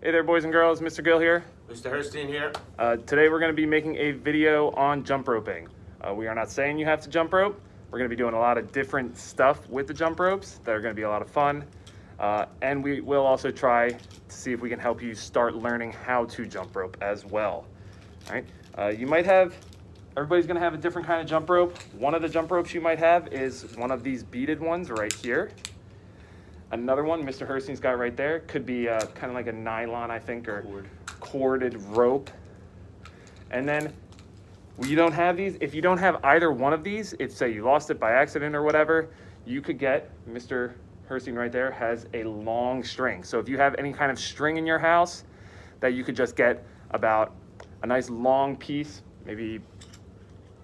Hey there, boys and girls. Mr. Gill here. Mr. Herstein here. Today we're going to be making a video on jump roping. We are not saying you have to jump rope. We're going to be doing a lot of different stuff with the jump ropes that are going to be a lot of fun. And we will also try to see if we can help you start learning how to jump rope as well. All right. You might have, everybody's going to have a different kind of jump rope. One of the jump ropes you might have is one of these beaded ones right here. Another one, Mr. Herstein's got right there, could be kind of like a nylon, I think, or corded rope. And then you don't have these. If you don't have either one of these, if say you lost it by accident or whatever, you could get, Mr. Herstein right there has a long string. So if you have any kind of string in your house that you could just get about a nice long piece, maybe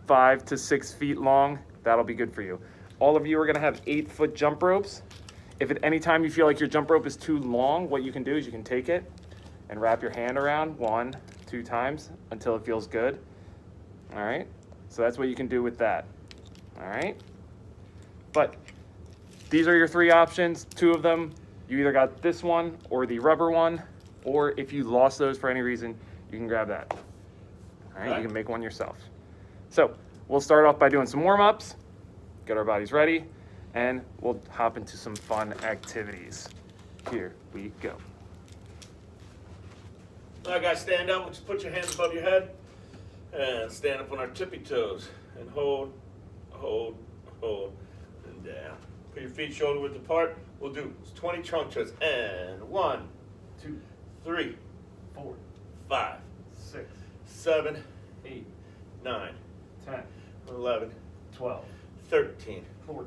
5 to 6 feet long, that'll be good for you. All of you are gonna have 8-foot jump ropes. If at any time you feel like your jump rope is too long, what you can do is you can take it and wrap your hand around 1, 2 times until it feels good. All right, so that's what you can do with that. All right, but these are your 3 options. 2 of them, you either got this one or the rubber one, or if you lost those for any reason, you can grab that. All right, you can make one yourself. So we'll start off by doing some warm-ups, get our bodies ready, and we'll hop into some fun activities. Here we go. All right, guys, stand up. Just put your hands above your head and stand up on our tippy toes and hold, and down. Put your feet shoulder width apart. We'll do 20 trunk thrusts. And 1, 2, 3, 4, 5, 6, 7, 8, 9, 10, 11, 12, 13, 14,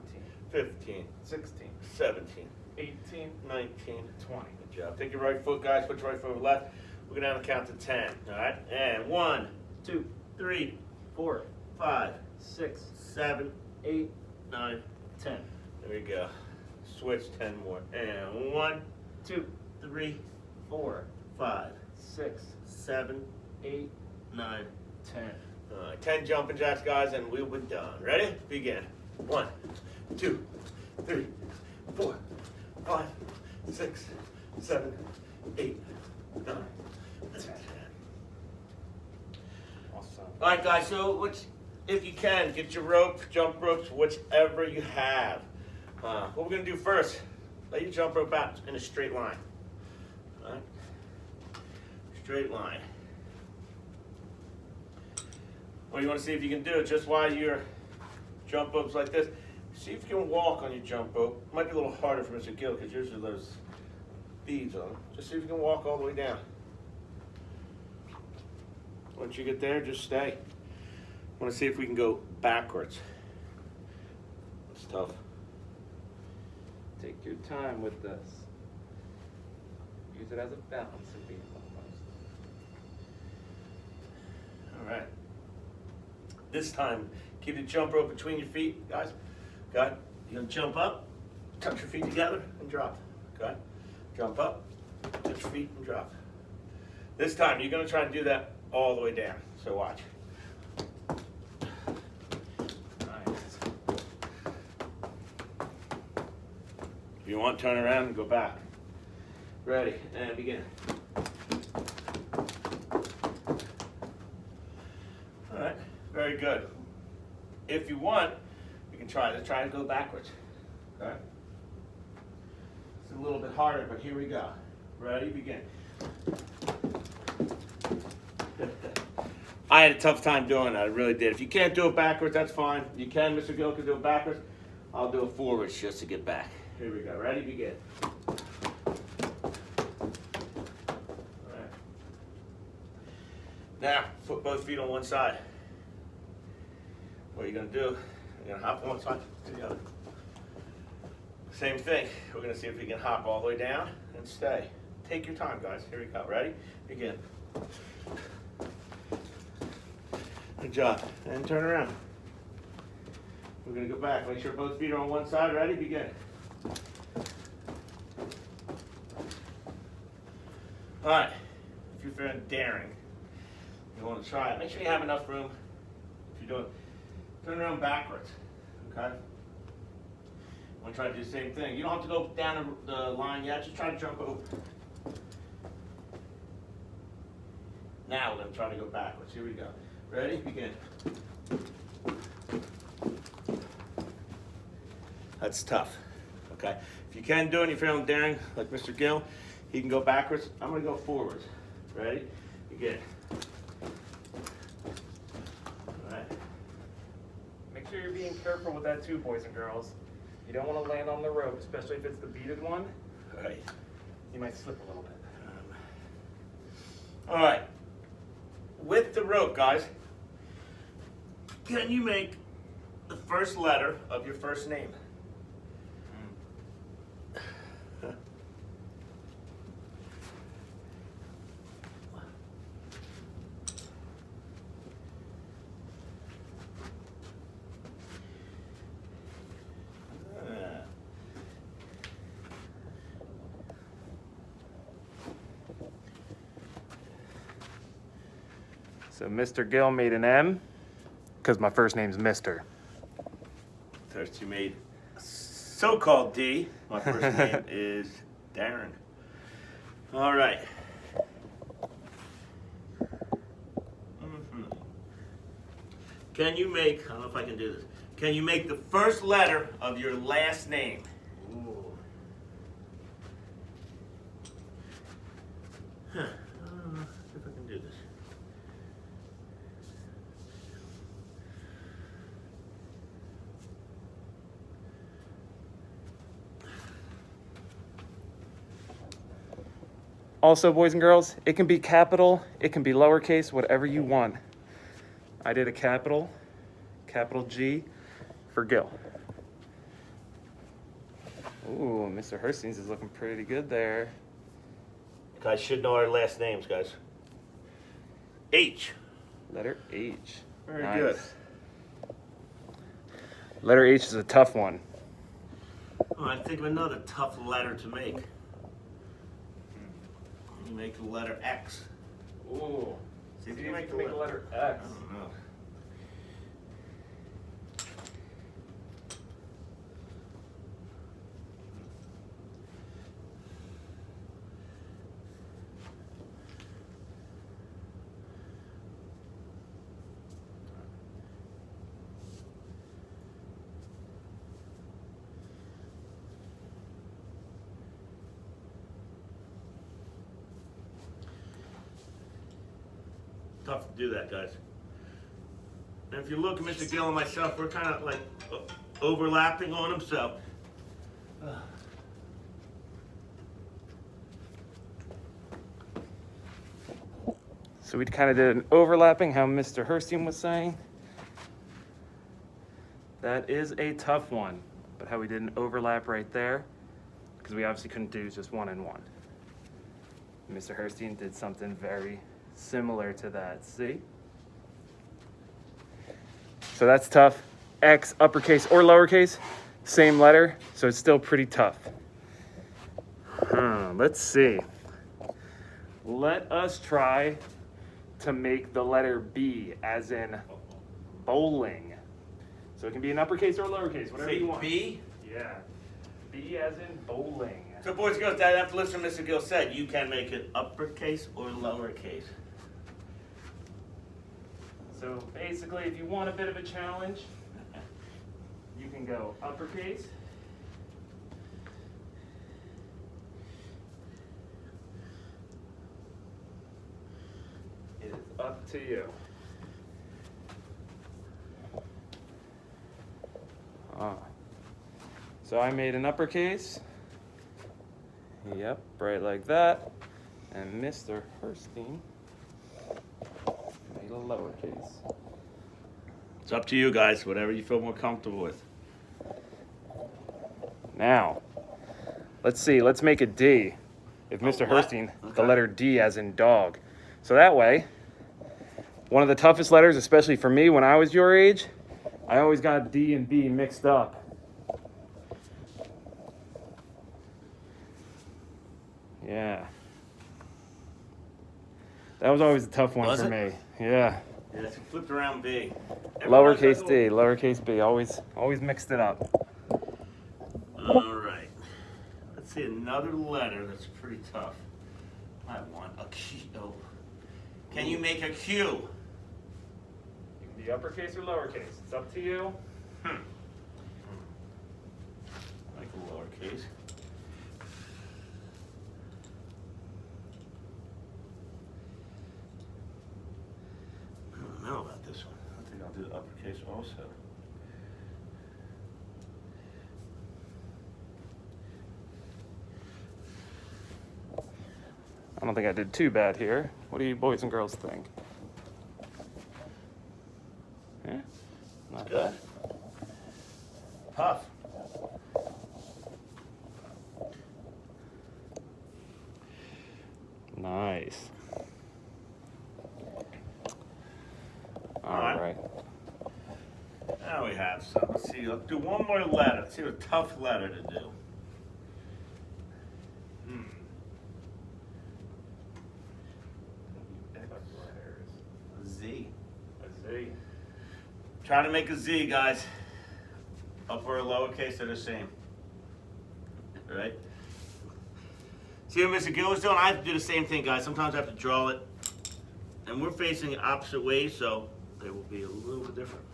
15, 16, 17, 18, 19, 20. Good job. Take your right foot, guys. Put your right foot over left. We're going to count to 10. All right? And 1, 2, 3, 4, 5, 6, 7, 8, 9, 10. There we go. Switch 10 more. And 1, 2, 3, 4, 5, 6, 7, 8, 9, 10. All right, 10 jumping jacks, guys, and we'll be done. Ready? Begin. 1, 2, 3, 4, 5, 6, 7, 8, 9, 10. Awesome. All right, guys, so if you can, get your rope, jump ropes, whichever you have. What we're going to do first, lay your jump rope out in a straight line. All right? Straight line. What you want to see if you can do it just while your jump rope's like this. See if you can walk on your jump rope. It might be a little harder for Mr. Gill because usually there's beads on it. Just see if you can walk all the way down. Once you get there, just stay. I want to see if we can go backwards. It's tough. Take your time with this. Use it as a balancing beam almost. All right. This time, keep the jump rope between your feet, guys. Okay? You're gonna jump up, touch your feet together, and drop. Okay? Jump up, touch your feet, and drop. This time, you're gonna try and do that all the way down. So watch. Nice. If you want, turn around and go back. Ready, and begin. All right, very good. If you want, you can try to go backwards. Okay? It's a little bit harder, but here we go. Ready, begin. I had a tough time doing that, I really did. If you can't do it backwards, that's fine. You can, Mr. Gill can do it backwards. I'll do it forwards just to get back. Here we go, ready, begin. Now, put both feet on one side. What you're going to do, you're going to hop on one side to the other. Same thing. We're going to see if we can hop all the way down and stay. Take your time, guys. Here we go. Ready? Begin. Good job. And turn around. We're going to go back. Make sure both feet are on one side. Ready? Begin. All right. If you're feeling daring, you want to try it. Make sure you have enough room. If you're doing, turn around backwards. Okay? I'm going to try to do the same thing. You don't have to go down the line yet. Just try to jump over. Now we're gonna try to go backwards. Here we go. Ready? Begin. That's tough. Okay. If you can do it, and you're feeling daring, like Mr. Gill, he can go backwards. I'm gonna go forwards. Ready? Begin. All right. Make sure you're being careful with that too, boys and girls. You don't want to land on the rope, especially if it's the beaded one. All right. You might slip a little bit. All right. With the rope, guys, can you make the first letter of your first name? So Mr. Gill made an M because my first name's Mr. First you made a so-called D. My first name is Darren. All right. Can you make, I don't know if I can do this, can you make the first letter of your last name? Ooh. Huh. I don't know if I can do this. Also, boys and girls, it can be capital, it can be lowercase, whatever you want. I did a capital G for Gill. Ooh, Mr. Hurstein's is looking pretty good there. You guys should know our last names, guys. H. Letter H. Very Nice. good. Letter H is a tough one. Oh, I think of another tough letter to make. You make the letter X. Ooh. See if See you if make you the can make a letter. letter I X. don't know. Tough to do that, guys. And if you look at Mr. Gill and myself, we're kind of like overlapping on him, so. So we kind of did an overlapping, how Mr. Hurstein was saying. That is a tough one, but how we did an overlap right there, because we obviously couldn't do just one and one. Mr. Hurstein did something very similar to that, see? So that's tough. X, uppercase or lowercase, same letter, so it's still pretty tough. Let's see. Let us try to make the letter B, as in bowling. So it can be an uppercase or a lowercase, whatever you want. B? Yeah. B as in bowling. So, boys and girls, after listening to Mr. Gill said, you can make it uppercase or lowercase. So basically, if you want a bit of a challenge, you can go uppercase. It is up to you. So I made an uppercase. Yep, right like that. And Mr. Hurstein made a lowercase. It's up to you guys, whatever you feel more comfortable with. Now, let's see, let's make a D. If Mr. what? Hurstein, the Okay. letter D as in dog. So that way, one of the toughest letters, especially for me when I was your age, I always got D and B mixed up. Yeah. That was always a tough one Was for it? me. Yeah. Yeah, so flipped around B. Lowercase D, lowercase B, always mixed it up. All right. Let's see another letter that's pretty tough. I want a key. Oh. Can you make a Q? You can be uppercase or lowercase. It's up to you. Like a lowercase. I don't know about this one. I think I'll do the uppercase also. I don't think I did too bad here. What do you boys and girls think? Yeah, not Good. bad. Tough. Nice. All Alright. right. Now we have some. Let's see. Let's do one more letter. Let's see a tough letter to do. A Z. A Z. Try to make a Z, guys. Upper or lowercase, they're the same. All right? See what Mr. Gill is doing? I have to do the same thing, guys. Sometimes I have to draw it. And we're facing it opposite ways, so they will be a little bit different.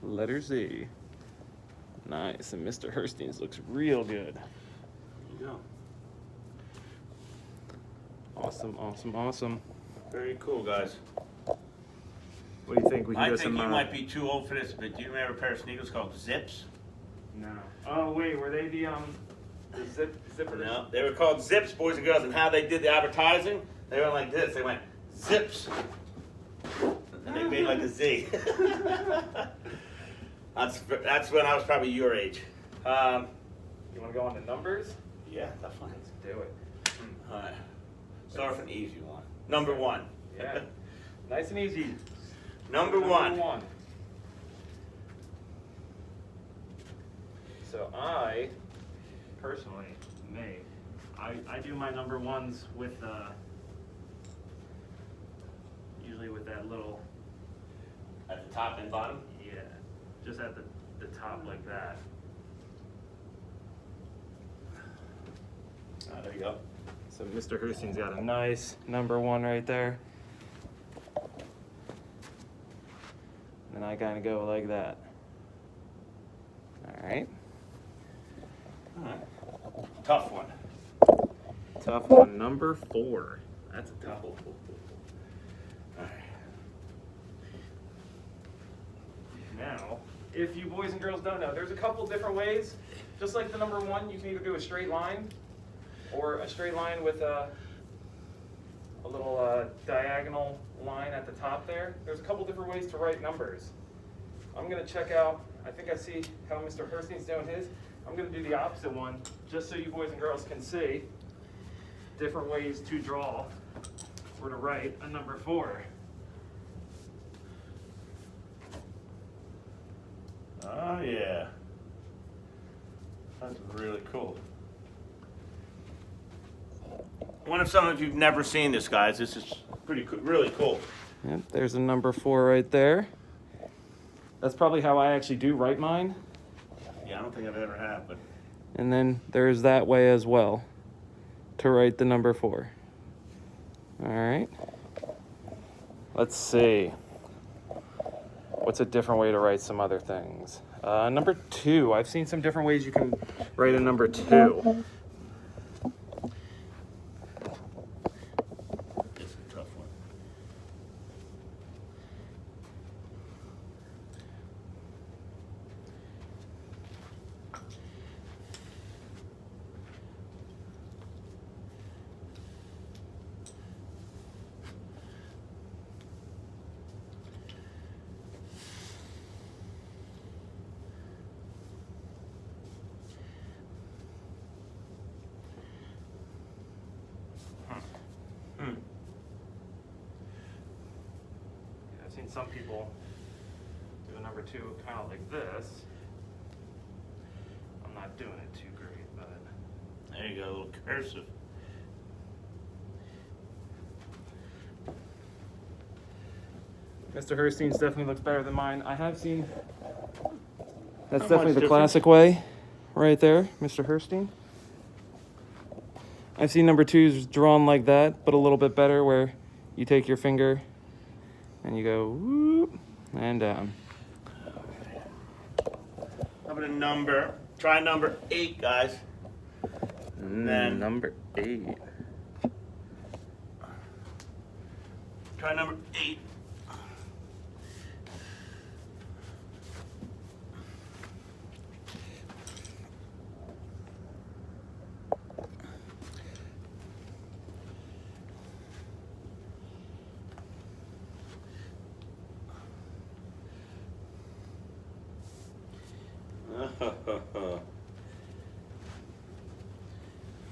Letter Z. Nice. And Mr. Hurstein's looks real good. There you go. Awesome, awesome, awesome. Very cool, guys. What do you think? We can I go think some. you might be too old for this, but do you remember a pair of sneakers called Zips? No. Oh wait, were they the zippers? No, they were called Zips, boys and girls, and how they did the advertising, they went like this. They went, Zips. And they made like a Z. That's when I was probably your age. You want to go on to numbers? Yeah, definitely. Let's do it. All right. Start with an easy one. Number one. Yeah. Nice and easy. Number one. So I, personally, I do my number ones with, usually with that little, At the top and bottom? yeah, just at the top like that. There you go. So Mr. Hurstein's got a nice number one right there. And I kind of go like that. All right. All right. Tough one. Tough one. Number 4. That's a tough one. All right. Now, if you boys and girls don't know, there's a couple different ways. Just like the number 1, you can either do a straight line or a straight line with a little diagonal line at the top there. There's a couple different ways to write numbers. I'm going to check out, I think I see how Mr. Hurstein's doing his. I'm going to do the opposite one, just so you boys and girls can see different ways to draw or to write a number 4. Oh, yeah. That's really cool. What if some of you've never seen this, guys? This is really cool. Yep, there's a number 4 right there. That's probably how I actually do write mine. Yeah, I don't think I've ever had, but And then there's that way as well to write the number 4. All right. Let's see. What's a different way to write some other things? Number 2. I've seen some different ways you can write a number 2. it's a tough one. I've seen some people do a number 2 kind of like this. I'm not doing it too great. There you go, a little cursive. Mr. Herstein's definitely looks better than mine. I have seen. That's Not definitely much the different. classic way, right there, Mr. Herstein. I've seen number 2s drawn like that, but a little bit better, where you take your finger and you go whoop and down. How about a number? Try number 8, guys. Then Number 8. try number 8.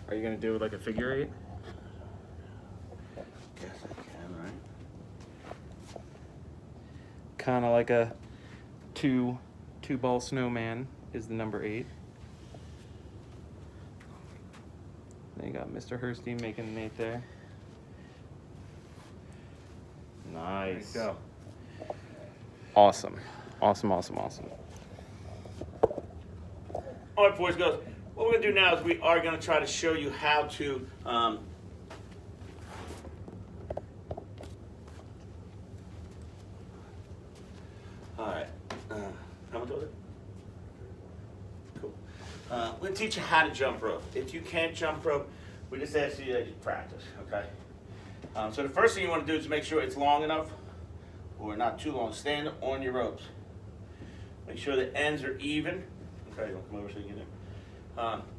Are you gonna do like a figure 8? Guess I can, right? Kind of like a two ball snowman is the number 8. Then you got Mr. Herstein making an 8 there. Nice. There you go. Awesome. Awesome, awesome, awesome. All right, boys, girls. What we're gonna do now is we are gonna try to show you how to all right. How much was it? Cool. We're gonna teach you how to jump rope. If you can't jump rope, we just ask you to practice. Okay. So the first thing you want to do is make sure it's long enough, or not too long. Stand on your ropes. Make sure the ends are even. Okay, you want to come over so you can get in.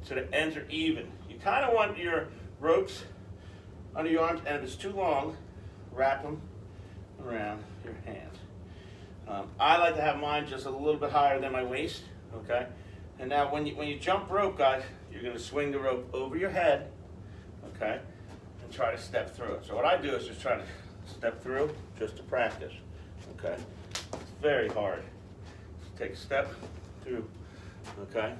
So the ends are even. You kind of want your ropes under your arms, and if it's too long, wrap them around your hands. I like to have mine just a little bit higher than my waist. Okay. And now when you jump rope, guys, you're going to swing the rope over your head. Okay. And try to step through it. So what I do is just try to step through just to practice. Okay. It's very hard. Just take a step through. Okay.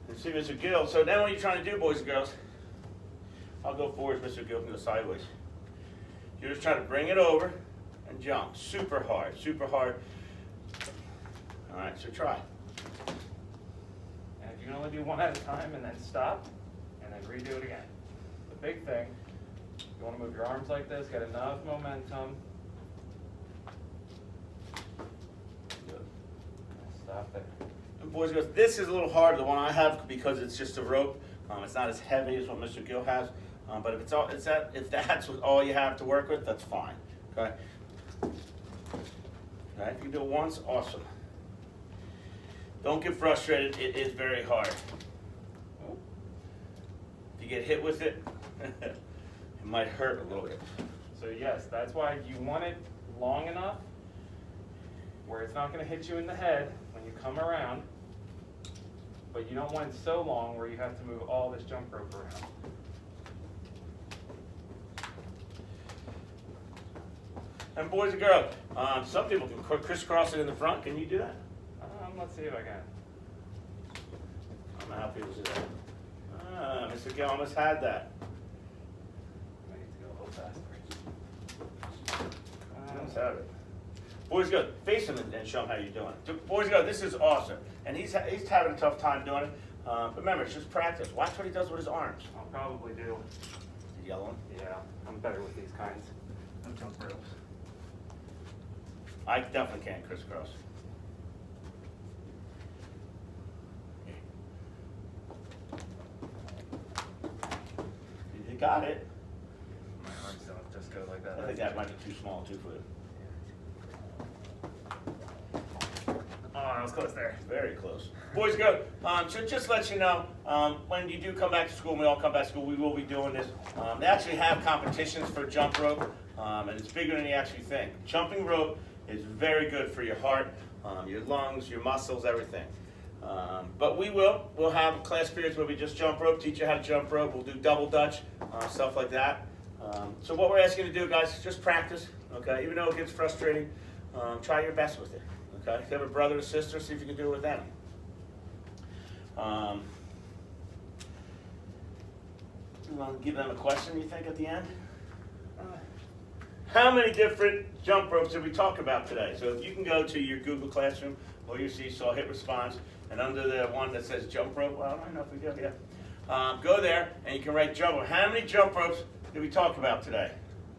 And see Mr. Gill. So then what you're trying to do, boys and girls, I'll go forward, Mr. Gill can go sideways. You're just trying to bring it over and jump. Super hard, super hard. All right, so try. And if you can only do one at a time and then stop and then redo it again. The big thing, you want to move your arms like this, get enough momentum. Good. Stop there. And boys and girls, this is a little harder, the one I have, because it's just a rope. It's not as heavy as what Mr. Gill has. But if if that's all you have to work with, that's fine. Okay. If you can do it once, awesome. Don't get frustrated. It is very hard. If you get hit with it, it might hurt a little bit. So yes, that's why you want it long enough where it's not going to hit you in the head when you come around, but you don't want it so long where you have to move all this jump rope around. And boys and girls, some people can crisscross it in the front. Can you do that? Let's see if I can. I don't know how people do that. Mr. Gill almost had that. I need to go a little faster. Almost have it. Boys and girls, face him and show him how you're doing it. Boys and girls, this is awesome. And he's having a tough time doing it. But remember, it's just practice. Watch what he does with his arms. I'll probably do. The yellow one? Yeah, I'm better with these kinds of jump ropes. I definitely can't crisscross. You got it. My arms don't just go like that. I think that might be too small too for you. Oh, I was close there. Very close. Boys and girls, so just to let you know, when you do come back to school, and we all come back to school, we will be doing this. They actually have competitions for jump rope, and it's bigger than you actually think. Jumping rope is very good for your heart, your lungs, your muscles, everything. But we'll have class periods where we just jump rope, teach you how to jump rope. We'll do double dutch, stuff like that. So what we're asking you to do, guys, is just practice, okay? Even though it gets frustrating, try your best with it, okay? If you have a brother or sister, see if you can do it with them. I'll give them a question, you think, at the end? How many different jump ropes did we talk about today? So if you can go to your Google Classroom or your Seesaw, hit response, and under the one that says jump rope, well, I don't know if we do, yeah. Go there, and you can write jump rope. How many jump ropes did we talk about today?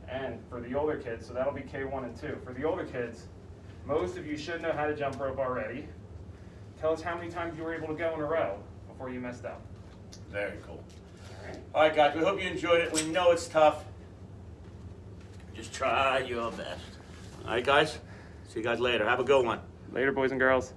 And for the older kids, so that'll be K1 and 2. For the older kids, most of you should know how to jump rope already. Tell us how many times you were able to go in a row before you messed up. Very cool. All right, guys, we hope you enjoyed it. We know it's tough. Just try your best. All right, guys? See you guys later. Have a good one. Later, boys and girls.